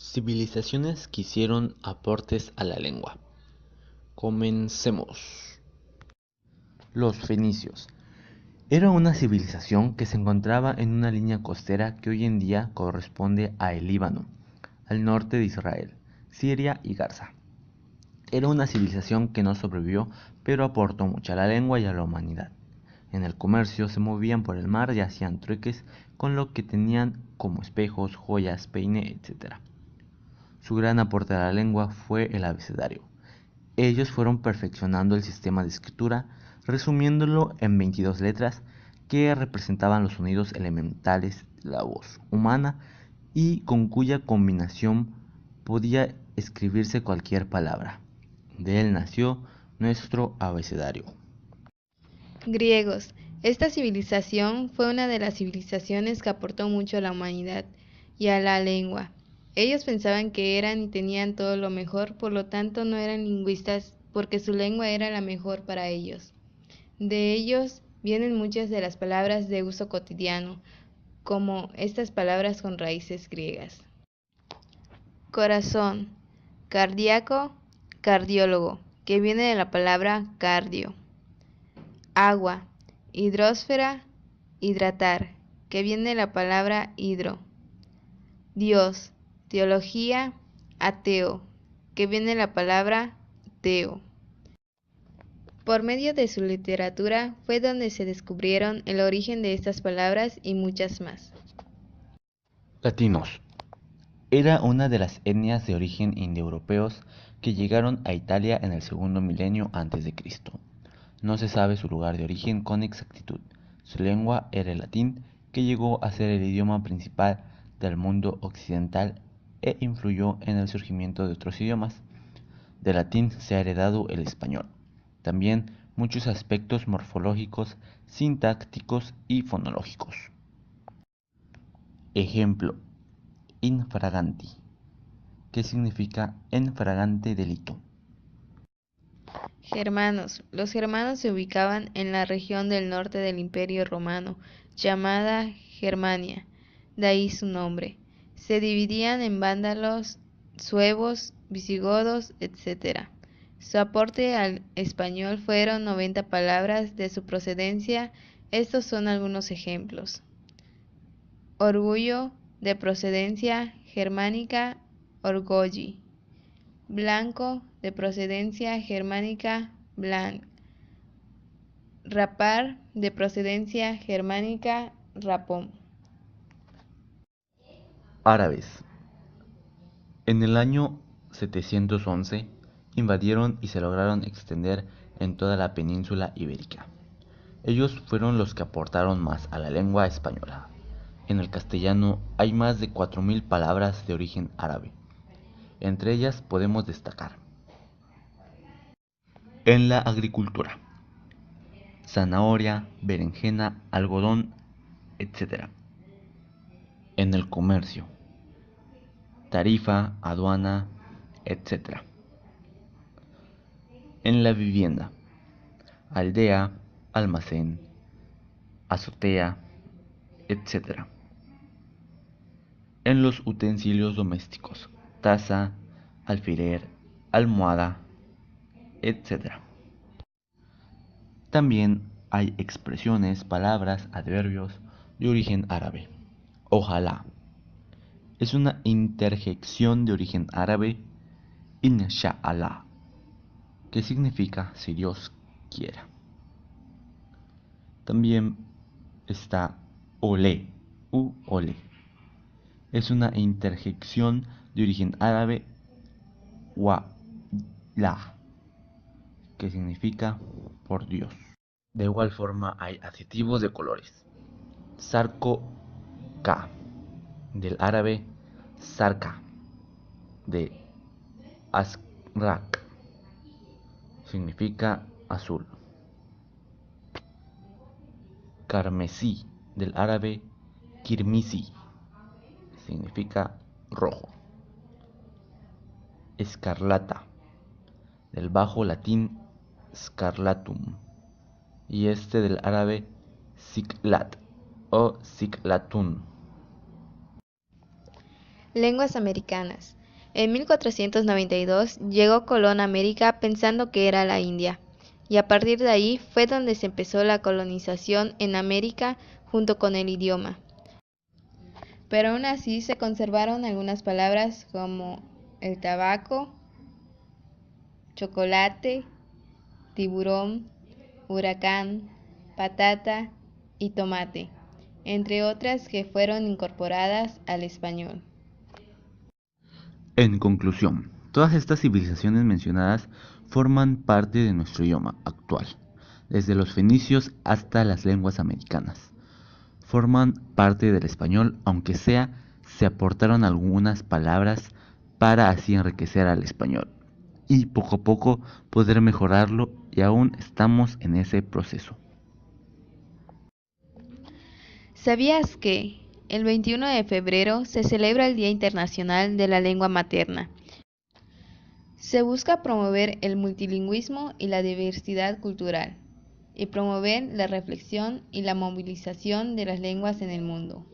Civilizaciones que hicieron aportes a la lengua. Comencemos. Los fenicios. Era una civilización que se encontraba en una línea costera que hoy en día corresponde a el Líbano, al norte de Israel, Siria y Gaza. Era una civilización que no sobrevivió, pero aportó mucho a la lengua y a la humanidad. En el comercio se movían por el mar y hacían trueques con lo que tenían como espejos, joyas, peine, etc. Su gran aporte a la lengua fue el abecedario. Ellos fueron perfeccionando el sistema de escritura, resumiéndolo en 22 letras que representaban los sonidos elementales de la voz humana y con cuya combinación podía escribirse cualquier palabra. De él nació nuestro abecedario. Griegos. Esta civilización fue una de las civilizaciones que aportó mucho a la humanidad y a la lengua. Ellos pensaban que eran y tenían todo lo mejor, por lo tanto no eran lingüistas porque su lengua era la mejor para ellos. De ellos vienen muchas de las palabras de uso cotidiano, como estas palabras con raíces griegas. Corazón, cardíaco, cardiólogo, que viene de la palabra cardio. Agua, hidrosfera, hidratar, que viene de la palabra hidro. Dios, teología, ateo, que viene de la palabra teo. Por medio de su literatura fue donde se descubrieron el origen de estas palabras y muchas más. Latinos. Era una de las etnias de origen indoeuropeos que llegaron a Italia en el segundo milenio antes de Cristo. No se sabe su lugar de origen con exactitud. Su lengua era el latín, que llegó a ser el idioma principal del mundo occidental e influyó en el surgimiento de otros idiomas. Del latín se ha heredado el español. También muchos aspectos morfológicos, sintácticos y fonológicos. Ejemplo: infraganti, que significa en fragante delito. Germanos. Los germanos se ubicaban en la región del norte del Imperio Romano, llamada Germania, de ahí su nombre. Se dividían en vándalos, suevos, visigodos, etc. Su aporte al español fueron 90 palabras de su procedencia. Estos son algunos ejemplos. Orgullo, de procedencia germánica, orgolli. Blanco, de procedencia germánica, blanc. Rapar, de procedencia germánica, rapón. Árabes. En el año 711 invadieron y se lograron extender en toda la península ibérica. Ellos fueron los que aportaron más a la lengua española. En el castellano hay más de 4000 palabras de origen árabe. Entre ellas podemos destacar: en la agricultura, zanahoria, berenjena, algodón, etc. En el comercio, tarifa, aduana, etc. En la vivienda, aldea, almacén, azotea, etc. En los utensilios domésticos, taza, alfiler, almohada, etc. También hay expresiones, palabras, adverbios de origen árabe. Ojalá es una interjección de origen árabe, insha'Allah, que significa si Dios quiera. También está olé, olé. Es una interjección de origen árabe, wa la, que significa por Dios. De igual forma hay adjetivos de colores. Sarco ka, del árabe sarka, de azrak, significa azul. Carmesí, del árabe kirmisi, significa rojo. Escarlata, del bajo latín scarlatum, y este del árabe siklat o siklatun. Lenguas americanas. En 1492 llegó Colón a América pensando que era la India, y a partir de ahí fue donde se empezó la colonización en América junto con el idioma. Pero aún así se conservaron algunas palabras como el tabaco, chocolate, tiburón, huracán, patata y tomate, entre otras que fueron incorporadas al español. En conclusión, todas estas civilizaciones mencionadas forman parte de nuestro idioma actual, desde los fenicios hasta las lenguas americanas. Forman parte del español, aunque sea, se aportaron algunas palabras para así enriquecer al español y poco a poco poder mejorarlo y aún estamos en ese proceso. ¿Sabías que el 21 de febrero se celebra el Día Internacional de la Lengua Materna? Se busca promover el multilingüismo y la diversidad cultural, y promover la reflexión y la movilización de las lenguas en el mundo.